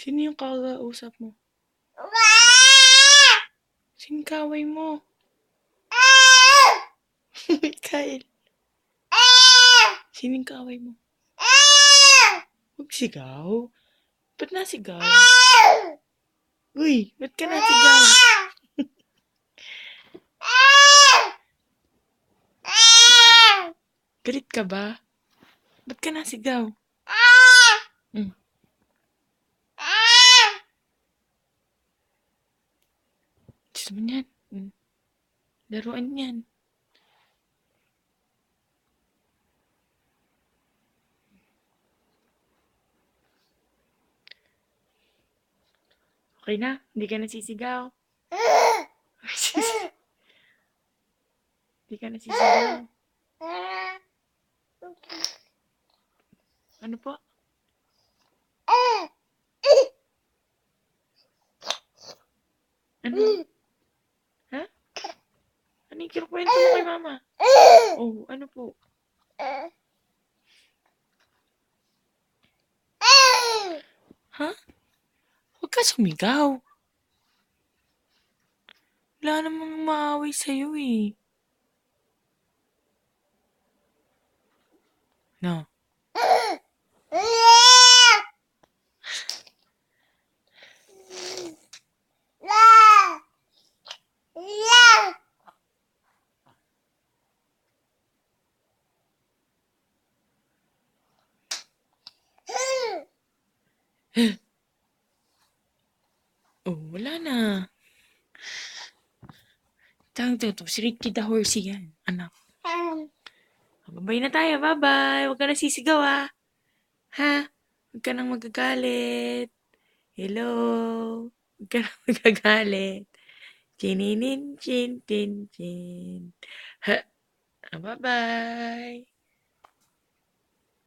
Sino yung kakausap mo? Sino kaway mo? Mikael. Sino yung kaway mo? Huwag sigaw. Ba't nasigaw? Uy, ba't ka nasigaw? Galit ka ba? Ba't ka nasigaw? Mm. Gusto mo yan? Laruan yan. Okay na? Hindi ka nasisigaw? Hindi ka nasisigaw? Ano po? Ano? Ha? Ano yung kinukwento mo kay mama? Oh, ano po? Ha? Huwag ka sumigaw. Wala namang maaway sa'yo eh. No. Oh, wala na. To, si Ricky the Horsey yan, anak. Babay na tayo, bye-bye. Huwag ka na sisigaw, ha? Ha? Huwag ka nang magagalit. Hello? Huwag ka nang magagalit. Chininin, chin, chin, chin. Ha? Bye-bye.